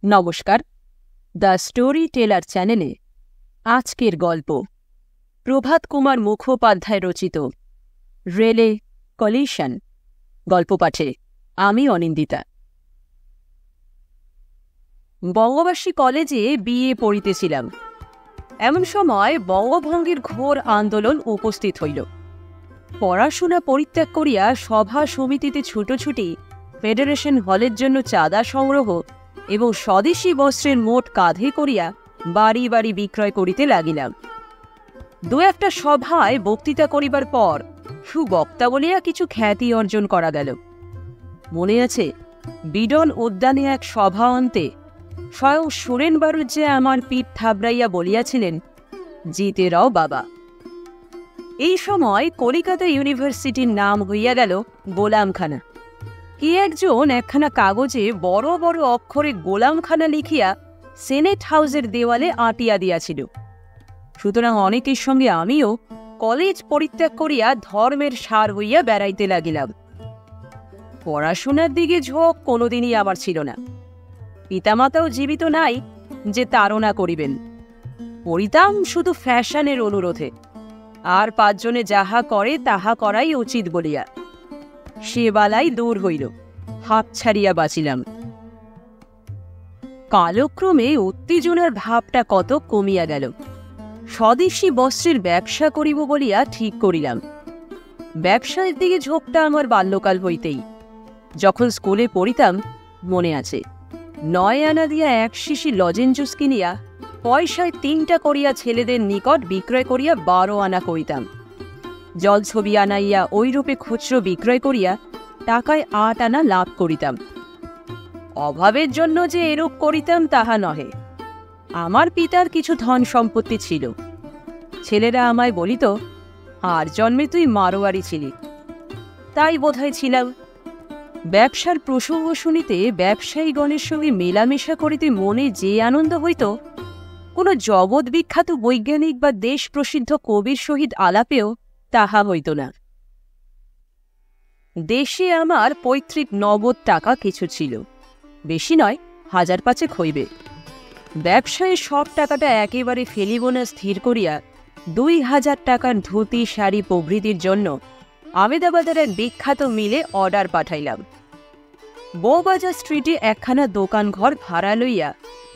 নমস্কার, the story teller চ্যানেলে আজকের গল্প প্রভাত কুমার মুখোপাধ্যায় রচিত রেলে কলিশন। গল্প পাঠে আমি অনিন্দিতা। বঙ্গবাসী কলেজে বিএ পড়িতেছিলাম। এমন সময় বঙ্গভঙ্গের ঘোর আন্দোলন উপস্থিত হইল। পড়াশোনা পরিত্যাগ করিয়া সভা সমিতিতে ছুটোছুটি, ফেডারেশন হলের জন্য চাঁদা সংগ্রহ এবং স্বদেশী বস্ত্রের মোট কাঁধে করিয়া বাড়ি বাড়ি বিক্রয় করিতে লাগিলাম। দু একটা সভায় বক্তৃতা করিবার পর সুবক্তা বলিয়া কিছু খ্যাতি অর্জন করা গেল। মনে আছে, বিডন উদ্যানে এক সভা অন্তে স্বয়ং সুরেন বাড়ুজ্জে আমার পিঠ থাবড়াইয়া বলিয়াছিলেন, জিতে রাও বাবা। এই সময় কলিকাতা ইউনিভার্সিটির নাম হইয়া গেল গোলামখানা। কে একজন একখানা কাগজে বড় বড় অক্ষরে গোলামখানা লিখিয়া সেনেট হাউসের দেওয়ালে আঁটিয়া দিয়াছিল। সুতরাং অনেকের সঙ্গে আমিও কলেজ পরিত্যাগ করিয়া ধর্মের সার হইয়া বেড়াইতে লাগিলাম। পড়াশোনার দিকে ঝোঁক কোনোদিনই আমার ছিল না। পিতামাতাও জীবিত নাই যে তাড়না করিবেন। পড়িতাম শুধু ফ্যাশনের অনুরোধে, আর পাঁচজনে যাহা করে তাহা করাই উচিত বলিয়া। সে বালাই দূর হইল, হাত ছাড়িয়া বাঁচিলাম। কালক্রমে উত্তেজনার ভাবটা কত কমিয়া গেল। স্বদেশী বস্ত্রের ব্যবসা করিব বলিয়া ঠিক করিলাম। ব্যবসার দিকে ঝোঁকটা আমার বাল্যকাল হইতেই। যখন স্কুলে পড়িতাম, মনে আছে, 9 আনা দিয়া 1 শিশি লজেঞ্জুস কিনিয়া পয়সায় 3টা করিয়া ছেলেদের নিকট বিক্রয় করিয়া 12 আনা করিতাম। জলছবি আনাইয়া ওইরূপে খুচরো বিক্রয় করিয়া টাকায় 8 আনা লাভ করিতাম। অভাবের জন্য যে এরূপ করিতাম তাহা নহে। আমার পিতার কিছু ধন সম্পত্তি ছিল। ছেলেরা আমায় বলিত, আর জন্মে তুই মারোয়ারি ছিলি। তাই বোধহয় ছিলাম। ব্যবসার প্রসঙ্গ শুনিতে, ব্যবসায়ীগণের সঙ্গে মেলামেশা করিতে মনে যে আনন্দ হইত, কোনো জগৎ বিখ্যাত বৈজ্ঞানিক বা দেশ প্রসিদ্ধ কবির সহিত আলাপেও তাহা হইত না। দেশে আমার পৈতৃক নগদ টাকা কিছু ছিল, বেশি নয়, 1000-5 হইবে। ব্যবসায় সব টাকাটা একেবারে ফেলিব না স্থির করিয়া 2000 টাকার ধুতি, শাড়ি প্রভৃতির জন্য আমেদাবাদের এক বিখ্যাত মিলে অর্ডার পাঠাইলাম। বউবাজার স্ট্রিটে একখানা দোকান ঘর ভাড়া লইয়া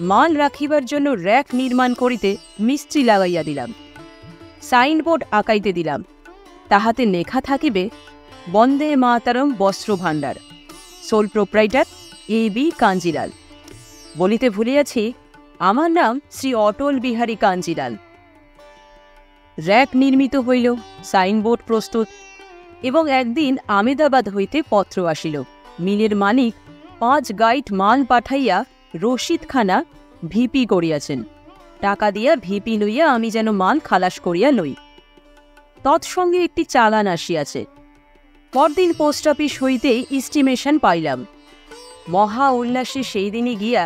মাল রাখিবার জন্য র্যাক নির্মাণ করিতে মিস্ত্রি লাগাইয়া দিলাম। সাইনবোর্ড আঁকাইতে দিলাম, তাহাতে লেখা থাকিবে, বন্দে মাতরম বস্ত্র ভাণ্ডার, সোল প্রোপ্রাইটার A.B. কাঞ্জিলাল। বলিতে ভুলিয়াছি, আমার নাম শ্রী অটল বিহারী কাঞ্জিলাল। র্যাক নির্মিত হইল, সাইনবোর্ড প্রস্তুত, এবং একদিন আমেদাবাদ হইতে পত্র আসিল। মিলের মালিক 5 গাইট মাল পাঠাইয়া রসিদখানা ভিপি করিয়াছেন। টাকা দিয়া ভিপি লইয়া আমি যেন মাল খালাস করিয়া লই। তৎসঙ্গে একটি চালান আসিয়াছে। পরদিন পোস্ট অফিস হইতে ইস্টিমেশন পাইলাম। মহা উল্লাসে সেই দিনই গিয়া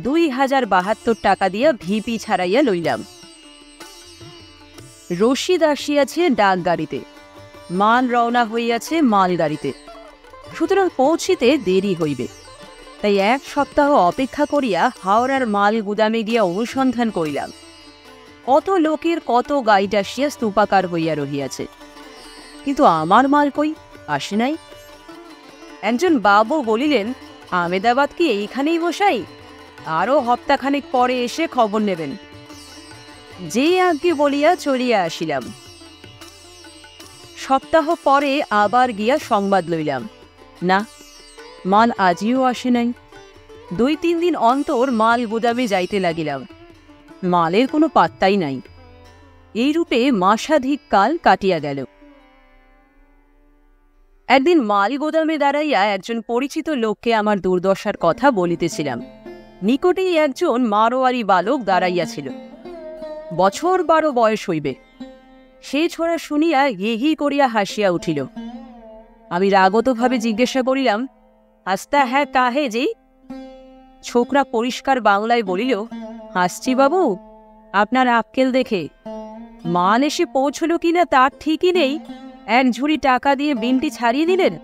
2072 টাকা দিয়া ভিপি ছাড়াইয়া লইলাম। রসিদ আসিয়াছে ডাক গাড়িতে, মাল রওনা হইয়াছে মালগাড়িতে। সুতরাং পৌঁছিতে দেরি হইবে। তাই 1 সপ্তাহ অপেক্ষা করিয়া হাওড়ার মাল গুদামে গিয়া অনুসন্ধান করিলাম। কত লোকের কত গাইড আসিয়া স্তূপাকার হইয়া রহিয়াছে, কিন্তু আমার মাল কই, আসে নাই। একজন বাবু বলিলেন, আমেদাবাদ কি এইখানেই বসাই? আরও হপ্তাখানেক পরে এসে খবর নেবেন। যে আজ্ঞে বলিয়া চলিয়া আসিলাম। সপ্তাহ পরে আবার গিয়া সংবাদ লইলাম, না, মাল আজিও আসে নাই। 2-3 দিন অন্তর মাল গুদামে যাইতে লাগিলাম, মালের কোনো পাত্তাই নাই। এইরূপে মাসাধিক কাল কাটিয়া গেল। একদিন মাল গোদামে দাঁড়াইয়া একজন পরিচিত লোককে আমার দুর্দশার কথা বলিতেছিলাম। নিকটেই একজন মারোয়ারি বালক দাঁড়াইয়াছিল। বছর 12 বয়স হইবে। সে ছোড়া শুনিয়া হি করিয়া হাসিয়া উঠিল। আমি রাগতভাবে জিজ্ঞাসা করিলাম, হাসতা হ্যাঁ কাহে জি? ছোকরা পরিষ্কার বাংলায় বলিল, হাসছি বাবু, আপনার আক্কেল দেখে। মাল এসে পৌঁছল কিনা তার ঠিকই নেই, 1 ঝুড়ি টাকা দিয়ে বিলটি ছাড়িয়ে দিলেন।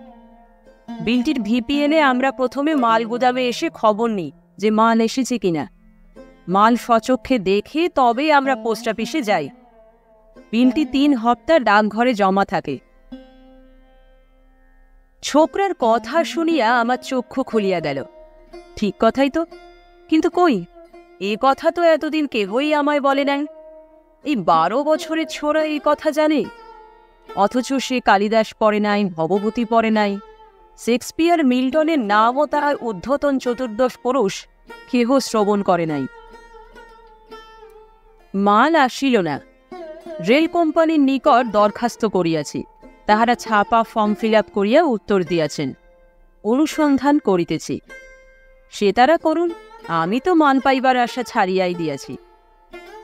বিলটির ভিপি এনে আমরা প্রথমে মাল গুদামে এসে খবর নিই, যে মাল এসেছে কিনা। মাল সচক্ষে দেখে তবে আমরা পোস্ট অফিসে যাই। বিলটি 3 হপ্তাহ ডাকঘরে জমা থাকে। ছোকরার কথা শুনিয়া আমার চক্ষু খুলিয়া গেল। ঠিক কথাই তো, কিন্তু কই, এ কথা তো এতদিন কেহই আমায় বলে নাই। এই 12 বছরের ছোড়া এই কথা জানে, অথচ সে কালিদাস পড়ে নাই, ভবভূতি পড়ে নাই, শেক্সপিয়ার মিল্টনের নামও তাহার ঊর্ধ্বতন চতুর্দশ পুরুষ কেহ শ্রবণ করে নাই। মাল আসিল না। রেল কোম্পানির নিকট দরখাস্ত করিয়াছি, তাহারা ছাপা ফর্ম ফিল আপ করিয়া উত্তর দিয়াছেন। অনুসন্ধান করিতেছি। সে তারা করুন, আমি তো মান পাইবার আশা ছাড়িয়াই দিয়াছি।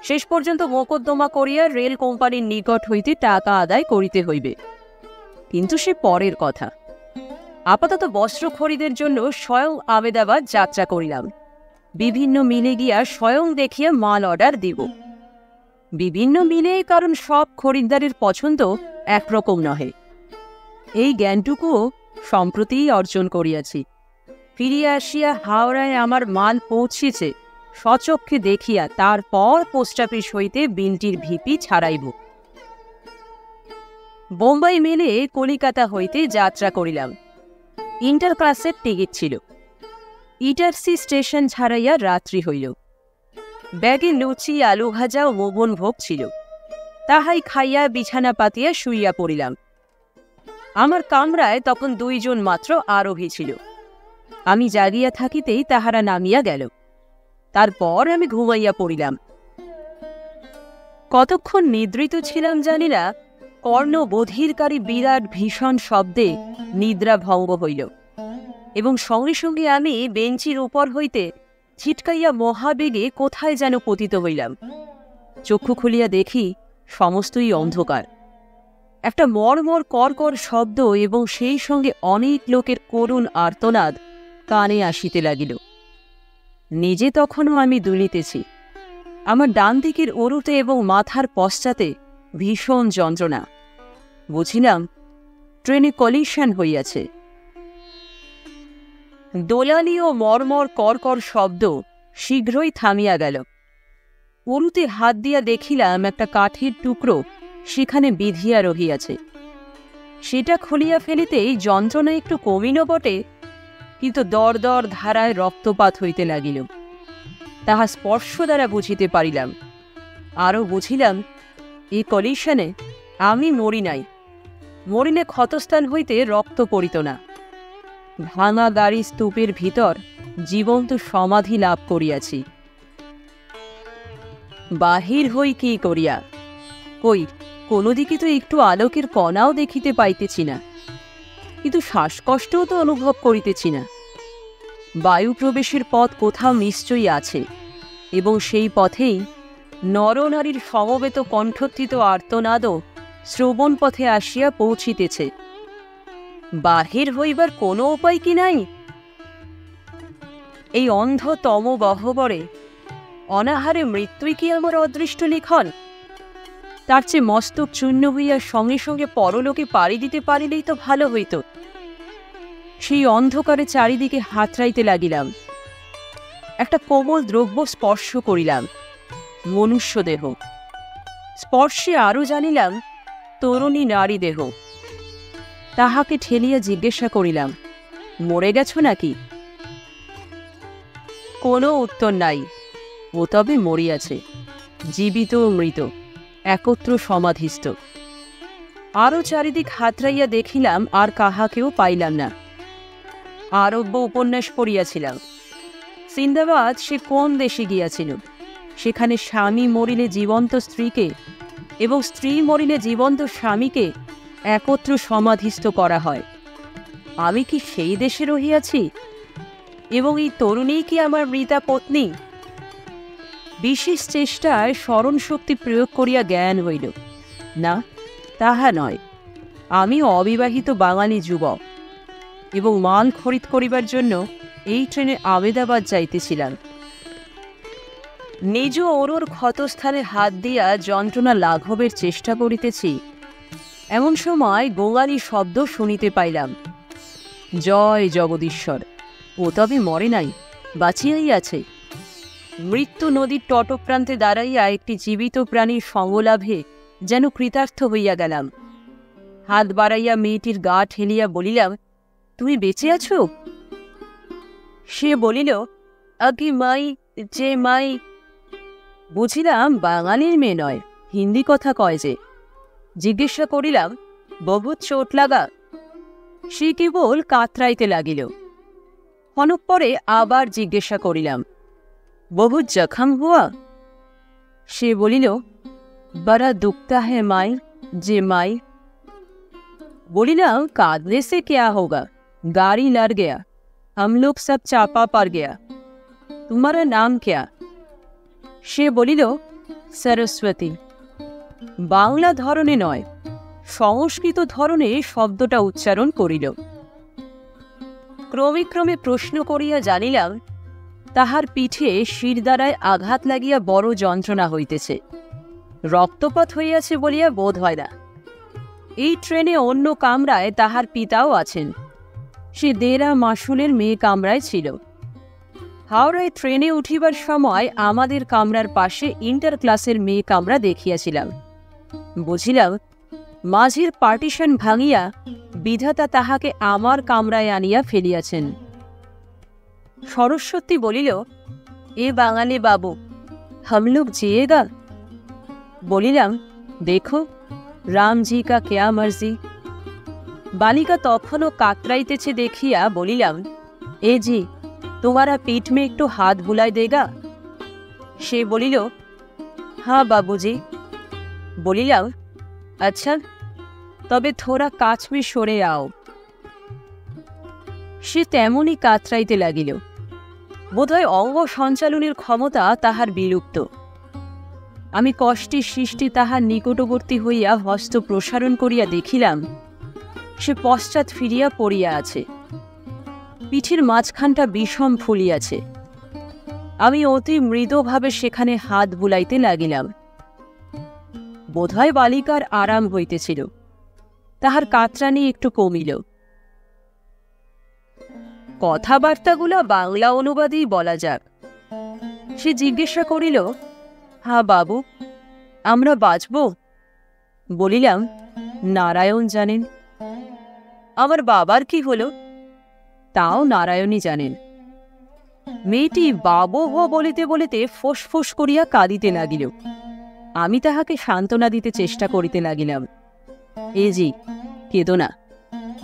শেষ পর্যন্ত মোকদ্দমা করিয়া রেল কোম্পানির নিকট হইতে টাকা আদায় করিতে হইবে, কিন্তু সে পরের কথা। আপাতত বস্ত্র খরিদের জন্য স্বয়ং আমেদাবাদ যাত্রা করিলাম। বিভিন্ন মিলে গিয়া স্বয়ং দেখিয়া মাল অর্ডার দিব। বিভিন্ন মিলে, কারণ সব খরিদ্দারের পছন্দ একরকম নহে। এই জ্ঞানটুকুও সম্প্রতিই অর্জন করিয়াছি। ফিরিয়া আসিয়া হাওড়ায় আমার মাল পৌঁছিছে সচক্ষে দেখিয়া তারপর পোস্ট অফিস হইতে বিলটির ভিপি ছাড়াইব। বোম্বাই মেলে কলিকাতা হইতে যাত্রা করিলাম। ইন্টার ক্লাসের টিকিট ছিল। ইটারসি স্টেশন ছাড়াইয়া রাত্রি হইল। ব্যাগে লুচি, আলু ভাজা ও মোবন ভোগ ছিল। তাহাই খাইয়া বিছানা পাতিয়া শুইয়া পড়িলাম। আমার কামরায় তখন 2 জন মাত্র আরোহী ছিল। আমি জাগিয়া থাকিতেই তাহারা নামিয়া গেল। তারপর আমি ঘুমাইয়া পড়িলাম। কতক্ষণ নিদ্রিত ছিলাম জানি না, কর্ণ বধিরকারী বিরাট ভীষণ শব্দে নিদ্রা ভঙ্গ হইল, এবং সঙ্গে সঙ্গে আমি বেঞ্চির উপর হইতে ছিটকাইয়া মহাবেগে কোথায় যেন পতিত হইলাম। চক্ষু খুলিয়া দেখি সমস্তই অন্ধকার। একটা মর্মর কর্কর শব্দ এবং সেই সঙ্গে অনেক লোকের করুণ আর্তনাদ কানে আসিতে লাগিল। নিজে তখনও আমি দুলিতেছি। আমার ডান দিকের অরুতে এবং মাথার পশ্চাতে ভীষণ যন্ত্রণা। বুঝিলাম ট্রেনে কলিশন হইয়াছে। দোলানি ও মর্মর কর্কর শব্দ শীঘ্রই থামিয়া গেল। অরুতে হাত দিয়া দেখিলাম একটা কাঠের টুকরো সেখানে বিধিয়া রহিয়াছে। সেটা খুলিয়া ফেলিতেই যন্ত্রণা একটু কমিল বটে, কিন্তু দর দর ধারায় রক্তপাত হইতে লাগিল। তাহা স্পর্শ দ্বারা বুঝিতে পারিলাম। আরও বুঝিলাম এই কলিশনে আমি মরি নাই। মরিনে ক্ষতস্থান হইতে রক্ত পড়িত না। ভাঙা গাড়ি স্তূপের ভিতর জীবন্ত সমাধি লাভ করিয়াছি। বাহির হই কি করিয়া? কই, কোনো দিকে তো একটু আলোকের কণাও দেখিতে পাইতেছি না, কিন্তু শ্বাসকষ্টও তো অনুভব করিতেছি না। বায়ু প্রবেশের পথ কোথাও নিশ্চয়ই আছে, এবং সেই পথেই নরনারীর সমবেত কণ্ঠোত্থিত আর্তনাদও শ্রবণ পথে আসিয়া পৌঁছিতেছে। বাহির হইবার কোনো উপায় কি নাই? এই অন্ধতম গহ্বরে অনাহারে মৃত্যুই কি আমার অদৃষ্ট লিখন? তার চেয়ে মস্তক চূর্ণ হইয়া সঙ্গে সঙ্গে পরলোকে পাড়ি দিতে পারিলেই তো ভালো হইত। সেই অন্ধকারে চারিদিকে হাতড়াইতে লাগিলাম। একটা কোমল দ্রব্য স্পর্শ করিলাম, মনুষ্য দেহ। স্পর্শে আরও জানিলাম তরুণী নারী দেহ। তাহাকে ঠেলিয়া জিজ্ঞাসা করিলাম, মরে গেছ নাকি? কোনো উত্তর নাই। ও তবে মরিয়াছে, জীবিত ও মৃত একত্র সমাধিস্থ। আরও চারিদিক হাতড়াইয়া দেখিলাম, আর কাহাকেও পাইলাম না। আরব্য উপন্যাস পড়িয়াছিলাম। সিন্দাবাদ সে কোন দেশে গিয়াছিল, সেখানে স্বামী মরিলে জীবন্ত স্ত্রীকে এবং স্ত্রী মরিলে জীবন্ত স্বামীকে একত্র সমাধিস্থ করা হয়। আমি কি সেই দেশে রহিয়াছি, এবং এই তরুণী কি আমার মৃতা পত্নী? বিশেষ চেষ্টায় স্মরণ শক্তি প্রয়োগ করিয়া জ্ঞান হইল, না, তাহা নয়। আমি অবিবাহিত বাঙালি যুবক, এবং মাল খরিদ করিবার জন্য এই ট্রেনে আমেদাবাদ যাইতেছিলাম। নিজ ওরর ক্ষতস্থানে হাত দিয়া যন্ত্রণা লাঘবের চেষ্টা করিতেছি, এমন সময় গোঙালি শব্দ শুনিতে পাইলাম। জয় জগদীশ্বর! ও তবে মরে নাই, বাঁচিয়াই আছে। মৃত্যু নদীর তটপ্রান্তে দাঁড়াইয়া একটি জীবিত প্রাণীর সঙ্গলাভে যেন কৃতার্থ হইয়া গেলাম। হাত বাড়াইয়া মেয়েটির গা ঠেলিয়া বলিলাম, তুমি বেঁচে আছো? সে বলিল, আগে মাই, যে মাই। বুঝিলাম বাঙালির মেয়ে নয়, হিন্দি কথা কয় যে। জিজ্ঞাসা করিলাম, বহুত চোট লাগা? সে কেবল কাতরাইতে লাগিল। ক্ষণক পরে আবার জিজ্ঞাসা করিলাম, বহুত জখম হুয়া? সে বলিল, বড়া দুঃখতা হ্যায় মাই, যে মাই। বলিলাম, কাঁদলে সে क्या होगा, गाड़ी लड़ गया, हम लोग सब चापा पड़ गया, तुम्हारा नाम क्या? সে বলিল, সরস্বতী। বাংলা ধরনে নয়, সংস্কৃত ধরনে শব্দটা উচ্চারণ করিল। ক্রমে ক্রমে প্রশ্ন করিয়া জানিলাম, তাহার পিঠে শিরদাঁড়ায় আঘাত লাগিয়া বড় যন্ত্রণা হইতেছে। রক্তপাত হইয়াছে বলিয়া বোধ হয় না। এই ট্রেনে অন্য কামরায় তাহার পিতাও আছেন। সে দেরা মাসুলের মেয়ে কামরায় ছিল। হাওড়ায় ট্রেনে উঠিবার সময় আমাদের কামরার পাশে ইন্টার ক্লাসের মেয়ে কামরা দেখিয়াছিলাম। বুঝিলাম, মাঝির পার্টিশন ভাঙিয়া বিধাতা তাহাকে আমার কামরায় আনিয়া ফেলিয়াছেন। সরস্বতী বলিল, এ বাঙালি বাবু, हम लोग जिएगा? বলিলাম, দেখো, রামজি কা কেয়া মর্জি। বালিকা তখনও কাতরাইতেছে দেখিয়া বলিলাম, এ জি, তোমারা পিঠ মে একটু হাত বুলাই দেগা? সে বলিল, হ্যাঁ বাবুজি। বলিলাম, আচ্ছা, তবে থোড়া কাছ মে সরে আও। সে তেমনই কাতরাইতে লাগিল। বোধহয় অঙ্গ সঞ্চালনের ক্ষমতা তাহার বিলুপ্ত। আমি কষ্টে সৃষ্টি তাহার নিকটবর্তী হইয়া হস্ত প্রসারণ করিয়া দেখিলাম, সে পশ্চাৎ ফিরিয়া পড়িয়া আছে। পিঠের মাঝখানটা বিষম ফুলিয়াছে। আমি অতি মৃদুভাবে সেখানে হাত বুলাইতে লাগিলাম। বোধহয় বালিকার আরাম হইতেছিল, তাহার কাতরানি একটু কমিল। কথাবার্তাগুলা বাংলা অনুবাদেই বলা যাক। সে জিজ্ঞাসা করিল, হ্যাঁ বাবু, আমরা বাঁচব? বলিলাম, নারায়ণ জানেন। আমার বাবার কি হলো, তাও নারায়ণই জানেন। মেয়েটি বাবু হো বলিতে বলিতে ফোঁস করিয়া কাঁদিতে লাগিল। আমি তাহাকে সান্ত্বনা দিতে চেষ্টা করিতে লাগিলাম। এ জি, কেঁদো না,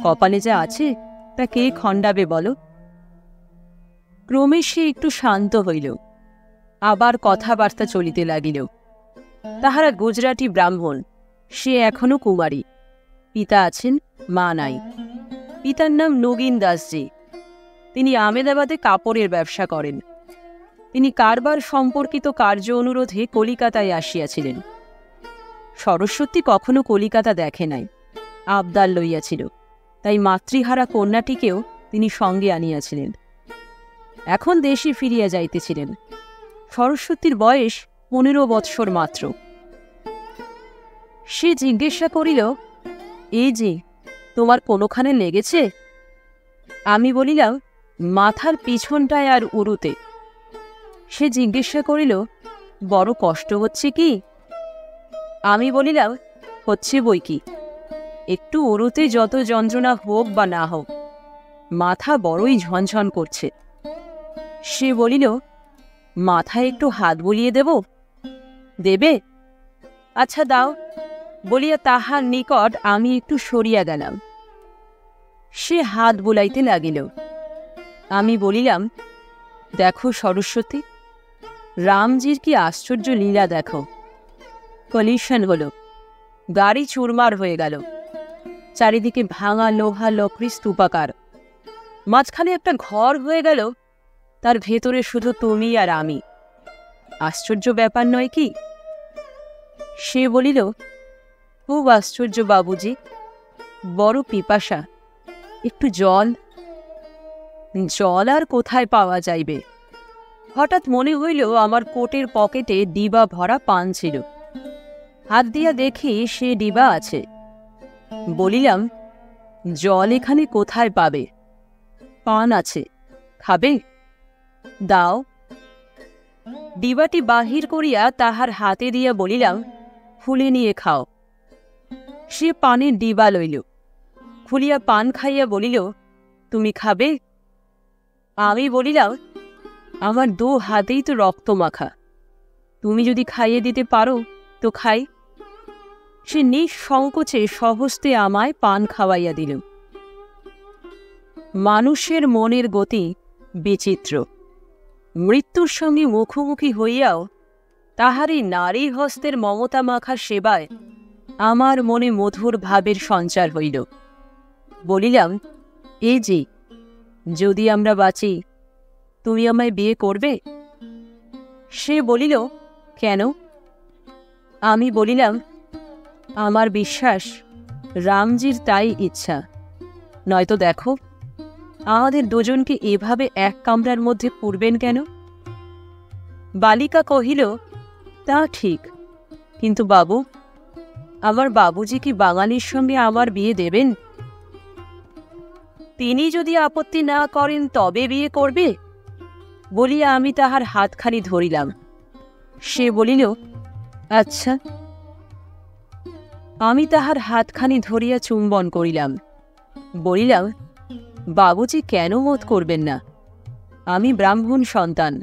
কপালে যা আছে তা কে খণ্ডাবে বলো? ক্রমে সে একটু শান্ত হইল। আবার কথাবার্তা চলিতে লাগিল। তাহারা গুজরাটি ব্রাহ্মণ, সে এখনো কুমারী। পিতা আছেন, মা নাই। পিতার নাম নগীন দাসজি। তিনি আমেদাবাদে কাপড়ের ব্যবসা করেন। তিনি কারবার সম্পর্কিত কার্য অনুরোধে কলিকাতায় আসিয়াছিলেন। সরস্বতী কখনো কলিকাতা দেখে নাই, আবদার লইয়াছিল, তাই মাতৃহারা কন্যাটিকেও তিনি সঙ্গে আনিয়াছিলেন। এখন দেশে ফিরিয়া যাইতেছিলেন। সরস্বতীর বয়স 15 বৎসর মাত্র। সে জিজ্ঞাসা করিল, এই যে, তোমার কোনোখানে লেগেছে? আমি বলিলাম, মাথার পিছনটায় আর উরুতে। সে জিজ্ঞাসা করিল, বড় কষ্ট হচ্ছে কি? আমি বলিলাম, হচ্ছে বই কি, একটু উরুতে যত যন্ত্রণা হোক বা না হোক, মাথা বড়ই ঝনঝন করছে। সে বলিল, মাথায় একটু হাত বুলিয়ে দেব? দেবে? আচ্ছা দাও, বলিয়া তাহার নিকট আমি একটু সরিয়া গেলাম। সে হাত বুলাইতে লাগিল। আমি বলিলাম, দেখো সরস্বতী, রামজির কি আশ্চর্য লীলা দেখো। কলিশন হলো, গাড়ি চুরমার হয়ে গেল, চারিদিকে ভাঙা লোহা লকড়ি স্তূপাকার। মাঝখানে একটা ঘর হয়ে গেল, তার ভেতরে শুধু তুমি আর আমি। আশ্চর্য ব্যাপার নয় কি? সে বলিল, খুব আশ্চর্য বাবুজি, বড় পিপাসা, একটু জল। জল আর কোথায় পাওয়া যাইবে? হঠাৎ মনে হইল আমার কোটের পকেটে ডিবা ভরা পান ছিল। হাত দিয়া দেখি সে ডিবা আছে। বলিলাম, জল এখানে কোথায় পাবে? পান আছে, খাবে? দাও। ডিবাটি বাহির করিয়া তাহার হাতে দিয়া বলিলাম, খুলে নিয়ে খাও। সে পানের ডিবা লইল, খুলিয়া পান খাইয়া বলিল, তুমি খাবে? আমি বলিলাম, আমার 2 হাতেই তো রক্ত মাখা, তুমি যদি খাইয়ে দিতে পারো তো খাই। সে নিঃসংকোচে সহস্তে আমায় পান খাওয়াইয়া দিল। মানুষের মনের গতি বিচিত্র। মৃত্যুর সঙ্গে মুখোমুখি হইয়াও তাহার এই নারী হস্তের মমতা মাখা সেবায় আমার মনে মধুর ভাবের সঞ্চার হইল। বলিলাম, এ যে, যদি আমরা বাঁচি তুমি আমায় বিয়ে করবে? সে বলিল, কেন? আমি বলিলাম, আমার বিশ্বাস রামজির তাই ইচ্ছা, নয়তো দেখো আমাদের দুজনকে এভাবে এক কামরার মধ্যে পুরবেন কেন? বালিকা কহিল, তা ঠিক, কিন্তু বাবু, আমার বাবুজি কি বাঙালির সঙ্গে আমার বিয়ে দেবেন? তিনি যদি আপত্তি না করেন তবে বিয়ে করবে বলিয়া আমি তাহার হাতখানি ধরিলাম। সে বলিল, আচ্ছা। আমি তাহার হাতখানি ধরিয়া চুম্বন করিলাম। বলিলাম, বাবুজি কেন মত করবেন না? আমি ব্রাহ্মণ সন্তান,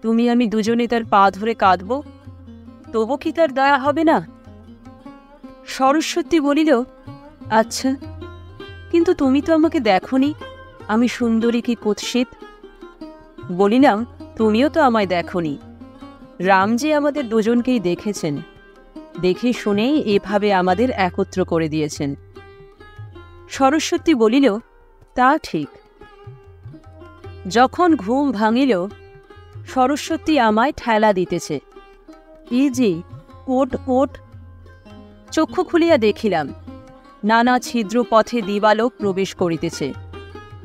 তুমি আমি দুজনে তার পা ধরে কাঁদব, তবু কি তার দয়া হবে না? সরস্বতী বলিল, আচ্ছা, কিন্তু তুমি তো আমাকে দেখনি, আমি সুন্দরী কি কুৎসিত। বলিলাম, তুমিও তো আমায় দেখনি, রামজি আমাদের দুজনকেই দেখেছেন, দেখে শুনেই এভাবে আমাদের একত্র করে দিয়েছেন। সরস্বতী বলিল, তা ঠিক। যখন ঘুম ভাঙিল, সরস্বতী আমায় ঠেলা দিতেছে, এই যে, ওট ওট। চক্ষু খুলিয়া দেখিলাম, নানা ছিদ্র পথে দিবালোক প্রবেশ করিতেছে,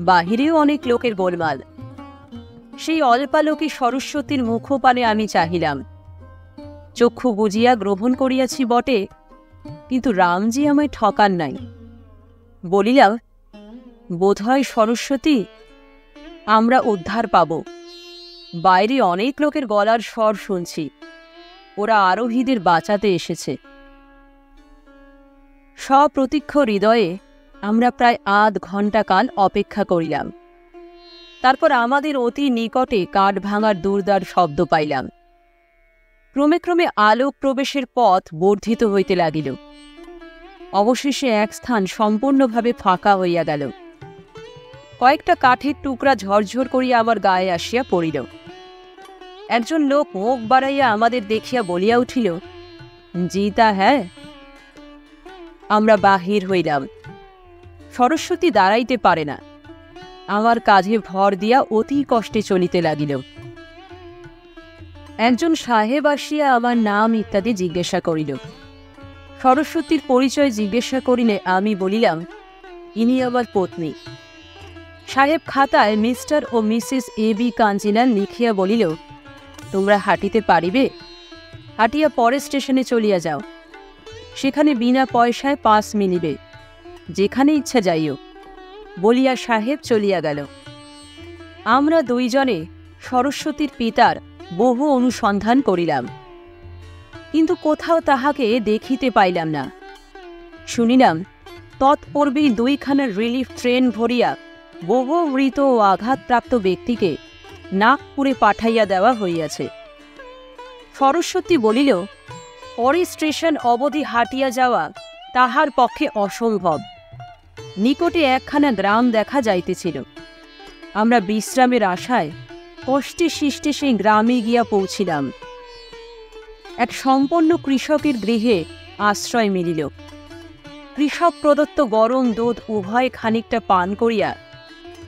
বাহিরেও অনেক লোকের গোলমাল। সেই অল্পালোকে সরস্বতীর মুখপানে আমি চাহিলাম। চক্ষু বুজিয়া গ্রহণ করিয়াছি বটে, কিন্তু রামজি আমায় ঠকান নাই। বলিলাম, বোধহয় সরস্বতী, আমরা উদ্ধার পাব। বাইরে অনেক লোকের গলার স্বর শুনছি, ওরা আরোহীদের বাঁচাতে এসেছে। সপ্রতীক্ষ হৃদয়ে আমরা প্রায় আধ ঘণ্টা কাল অপেক্ষা করিলাম। তারপর আমাদের অতি নিকটে কাঠ ভাঙার দুর্দার শব্দ পাইলাম। ক্রমে ক্রমে আলোক প্রবেশের পথ বর্ধিত হইতে লাগিল। অবশেষে এক স্থান সম্পূর্ণভাবে ফাঁকা হইয়া গেল। কয়েকটা কাঠের টুকরা ঝরঝর করিয়া আমার গায়ে আসিয়া পড়িল। একজন লোক মুখ বাড়াইয়া আমাদের দেখিয়া বলিয়া উঠিল, জিতা হ্যাঁ। আমরা বাহির হইলাম। সরস্বতী দাঁড়াইতে পারে না, আমার কাঁধে ভর দিয়া অতি কষ্টে চলিতে লাগিল। একজন সাহেব আসিয়া আমার নাম ইত্যাদি জিজ্ঞাসা করিল। সরস্বতীর পরিচয় জিজ্ঞাসা করিলে আমি বলিলাম, ইনি আমার পত্নী। সাহেব খাতায় মিস্টার ও মিসেস A.B. কাঞ্জিলাল লিখিয়া বলিল, তোমরা হাঁটিতে পারিবে? হাঁটিয়া পরের স্টেশনে চলিয়া যাও, সেখানে বিনা পয়সায় পাস মিলিবে, যেখানে ইচ্ছা যাইও। বলিয়া সাহেব চলিয়া গেল। আমরা দুইজনে সরস্বতীর পিতার বহু অনুসন্ধান করিলাম, কিন্তু কোথাও তাহাকে দেখিতে পাইলাম না। শুনিলাম তৎপূর্বেই 2খানা রিলিফ ট্রেন ভরিয়া বহু মৃত ও আঘাতপ্রাপ্ত ব্যক্তিকে নাগপুরে পাঠাইয়া দেওয়া হইয়াছে। সরস্বতী বলিল, পরে স্টেশন অবধি হাঁটিয়া যাওয়া তাহার পক্ষে অসম্ভব। নিকটে একখানা গ্রাম দেখা যাইতেছিল। আমরা বিশ্রামের আশায় কষ্টে শিষ্টে সেই গ্রামে গিয়া পৌঁছিলাম। এক সম্পন্ন কৃষকের গৃহে আশ্রয় মিলিল। কৃষক প্রদত্ত গরম দুধ উভয় খানিকটা পান করিয়া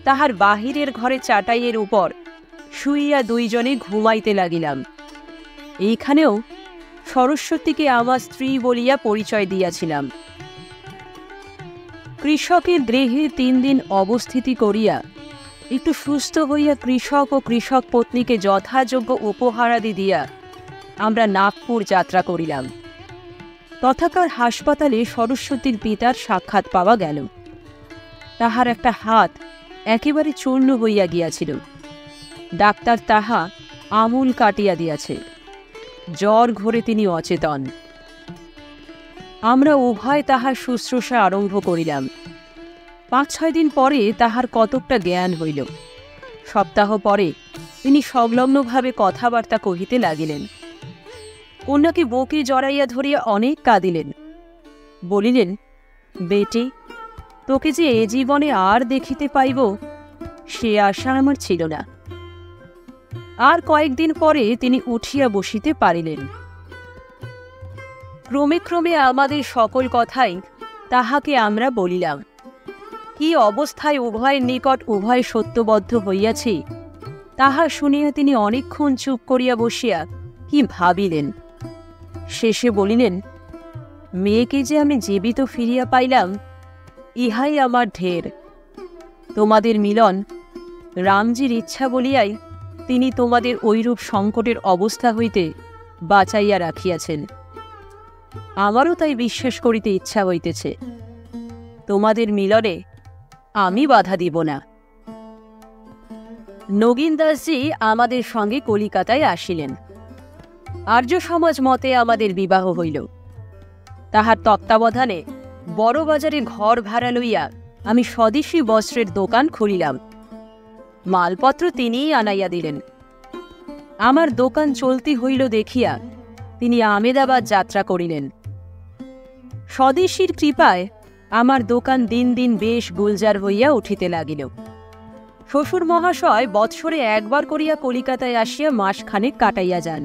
তাহার বাহিরের ঘরে চাটাইয়ের উপর শুইয়া দুইজনে ঘুমাইতে লাগিলাম। এইখানেও সরস্বতীকে আমার স্ত্রী বলিয়া পরিচয় দিয়াছিলাম। কৃষকের গৃহে 3 দিন অবস্থিতি করিয়া একটু সুস্থ হইয়া কৃষক ও কৃষক পত্নীকে যথাযোগ্য উপহারাদি দিয়া আমরা নাগপুর যাত্রা করিলাম। তথাকার হাসপাতালে সরস্বতীর পিতার সাক্ষাৎ পাওয়া গেল। তাহার একটা হাত একেবারে চূর্ণ হইয়া গিয়াছিল। ডাক্তার তাহা আমূল কাটিয়া দিয়াছে। জ্বর ঘোরে তিনি অচেতন। আমরা উভয় তাহার শুশ্রূষা আরম্ভ করিলাম। 5-6 দিন পরে তাহার কতকটা জ্ঞান হইল। সপ্তাহ পরে তিনি সংলগ্নভাবে কথাবার্তা কহিতে লাগিলেন। কন্যাকে বুকে জড়াইয়া ধরিয়া অনেক কাঁদিলেন। বলিলেন, বেটি, তোকে যে এ জীবনে আর দেখিতে পাইব সে আশা আমার ছিল না। আর কয়েকদিন পরে তিনি উঠিয়া বসিতে পারিলেন। ক্রমে ক্রমে আমাদের সকল কথাই তাহাকে আমরা বলিলাম। কি অবস্থায় উভয়ের নিকট উভয় সত্যবদ্ধ হইয়াছি তাহা শুনিয়া তিনি অনেকক্ষণ চুপ করিয়া বসিয়া কি ভাবিলেন। শেষে বলিলেন, মেয়েকে যে আমি জীবিত ফিরিয়া পাইলাম ইহাই আমার ঢের। তোমাদের মিলন রামজির ইচ্ছা বলিয়াই তিনি তোমাদের ঐরূপ সংকটের অবস্থা হইতে বাঁচাইয়া রাখিয়াছেন। আমারও তাই বিশ্বাস করিতে ইচ্ছা হইতেছে। তোমাদের মিলনে আমি বাধা দিব না। নগীনদাসজি আমাদের সঙ্গে কলিকাতায় আসিলেন। আর্য সমাজ মতে আমাদের বিবাহ হইল। তাহার তত্ত্বাবধানে বড় বাজারে ঘর ভাড়া লইয়া আমি স্বদেশী বস্ত্রের দোকান খুলিলাম। মালপত্র তিনিই আনাইয়া দিলেন। আমার দোকান চলতি হইল দেখিয়া তিনি আমেদাবাদ যাত্রা করিলেন। স্বদেশীর কৃপায় আমার দোকান দিন দিন বেশ গুলজার হইয়া উঠিতে লাগিল। শ্বশুর মহাশয় বৎসরে একবার করিয়া কলিকাতায় আসিয়া মাসখানেক কাটাইয়া যান।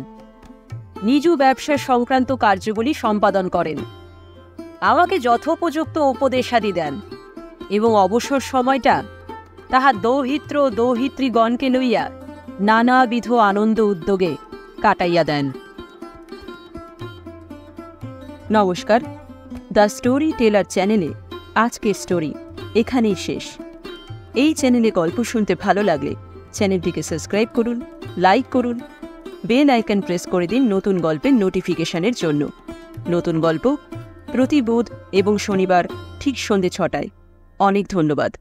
নিজ ব্যবসা সংক্রান্ত কার্যগুলি সম্পাদন করেন। আমাকে যথোপযুক্ত উপদেশাদি দেন এবং অবসর সময়টা তাহার দৌহিত্র দৌহিত্রীগণকে লইয়া নানাবিধ আনন্দ উদ্যোগে কাটাইয়া দেন। নমস্কার, দ্য স্টোরি টেলার চ্যানেলে আজকের স্টোরি এখানেই শেষ। এই চ্যানেলে গল্প শুনতে ভালো লাগলে চ্যানেলটিকে সাবস্ক্রাইব করুন, লাইক করুন, বেল আইকন প্রেস করে দিন নতুন গল্পের নোটিফিকেশনের জন্য। নতুন গল্প প্রতি বুধ এবং শনিবার ঠিক সন্ধ্যে 6টায়। অনেক ধন্যবাদ।